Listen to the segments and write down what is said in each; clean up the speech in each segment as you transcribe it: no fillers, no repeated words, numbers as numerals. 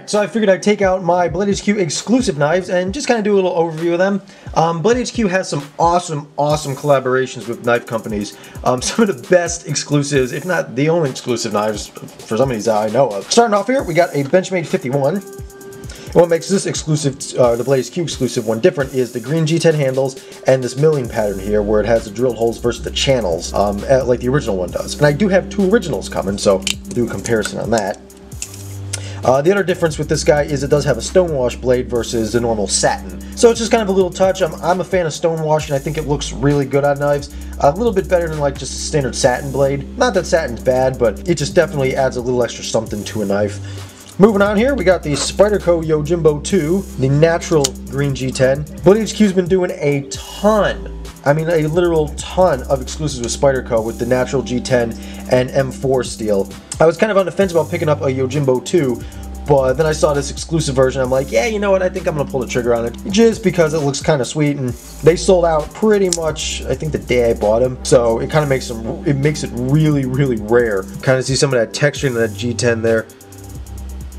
Alright, so I figured I'd take out my BladeHQ exclusive knives and just kind of do a little overview of them. BladeHQ has some awesome collaborations with knife companies. Some of the best exclusives, if not the only exclusive knives for some of these that I know of. Starting off here, we got a Benchmade 51. What makes this exclusive, the BladeHQ exclusive one different is the green G10 handles and this milling pattern here where it has the drilled holes versus the channels, like the original one does. And I do have two originals coming, so we'll do a comparison on that. The other difference with this guy is it does have a stonewash blade versus the normal satin. So it's just kind of a little touch. I'm a fan of stonewash and I think it looks really good on knives. A little bit better than like just a standard satin blade. Not that satin's bad, but it just definitely adds a little extra something to a knife. Moving on here, we got the Spyderco Yojimbo 2, the natural green G10. BladeHQ's been doing a ton, I mean a literal ton of exclusives with Spyderco with the natural G10 and M4 steel. I was kind of on the fence about picking up a Yojimbo 2, but then I saw this exclusive version. I'm like, yeah, you know what, I think I'm going to pull the trigger on it. Just because it looks kind of sweet, and they sold out pretty much, I think, the day I bought them. So it kind of makes them, it makes it really, really rare. Kind of see some of that texture in that G10 there.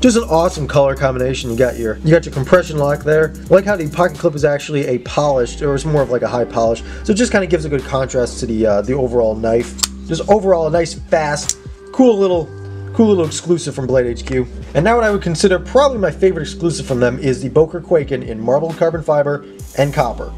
Just an awesome color combination. You got your compression lock there. I like how the pocket clip is actually a polished, or it's more of like a high polish. So it just kind of gives a good contrast to the overall knife. Just overall a nice, fast, cool little exclusive from BladeHQ. And now what I would consider probably my favorite exclusive from them is the Boker Kwaiken in marbled carbon fiber and copper.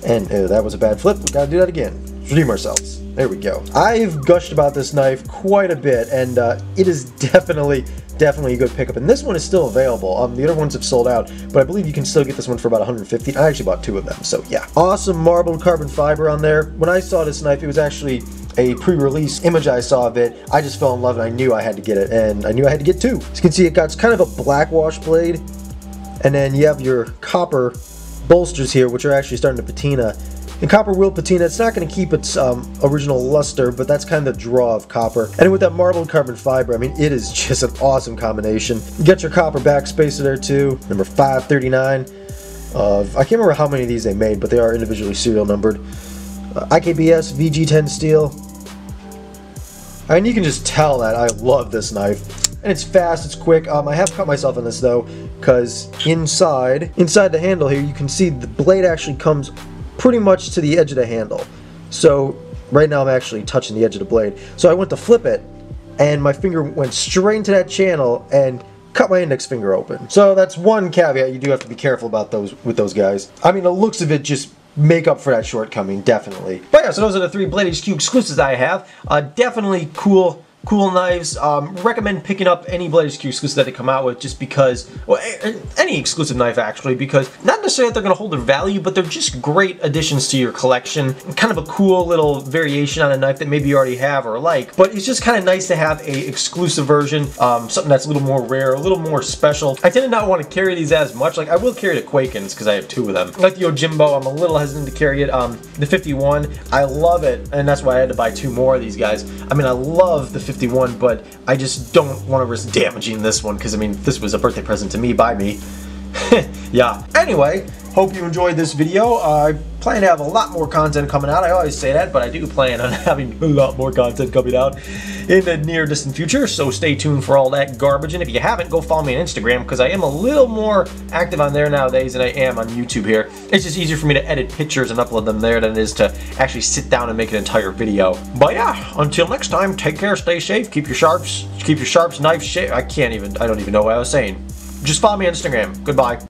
And that was a bad flip. We gotta do that again. Redeem ourselves. There we go. I've gushed about this knife quite a bit, and it is definitely a good pickup. And this one is still available. The other ones have sold out, but I believe you can still get this one for about $150. I actually bought two of them, so yeah. Awesome marbled carbon fiber on there. When I saw this knife, it was actually a pre-release image I saw of it. I just fell in love and I knew I had to get it, and I knew I had to get two. As you can see, it got kind of a black wash blade, and then you have your copper bolsters here, which are actually starting to patina. And copper will patina. It's not going to keep its original luster, but that's kind of the draw of copper. And with that marbled carbon fiber, I mean, it is just an awesome combination. You get your copper backspacer there too, number 539. I can't remember how many of these they made, but they are individually serial numbered. IKBS VG10 steel. I mean, you can just tell that I love this knife. And it's fast, it's quick. I have cut myself on this though, because inside the handle here, you can see the blade actually comes pretty much to the edge of the handle. So right now I'm actually touching the edge of the blade. So I went to flip it, and my finger went straight into that channel and cut my index finger open. So that's one caveat. You do have to be careful about those with those guys. I mean, the looks of it just make up for that shortcoming, definitely. But yeah, so those are the three BladeHQ exclusives I have. Definitely cool knives. Recommend picking up any BladeHQ exclusive that they come out with, just because, well, any exclusive knife actually, because not necessarily that they're going to hold their value, but they're just great additions to your collection. Kind of a cool little variation on a knife that maybe you already have or like, but it's just kind of nice to have a exclusive version, something that's a little more rare, a little more special. I tend to not want to carry these as much. Like, I will carry the Kwaikens because I have two of them. Like the Yojimbo, I'm a little hesitant to carry it. The 51, I love it, and that's why I had to buy two more of these guys. I mean, I love the 51, but I just don't want to risk damaging this one, because I mean, this was a birthday present to me by me. Yeah. Anyway, hope you enjoyed this video. I plan to have a lot more content coming out. I always say that, but I do plan on having a lot more content coming out in the near distant future, so stay tuned for all that garbage. And if you haven't, go follow me on Instagram, because I am a little more active on there nowadays than I am on YouTube here. It's just easier for me to edit pictures and upload them there than it is to actually sit down and make an entire video. But yeah, until next time, take care, stay safe, keep your sharps, knives sharp. I don't even know what I was saying. Just follow me on Instagram. Goodbye.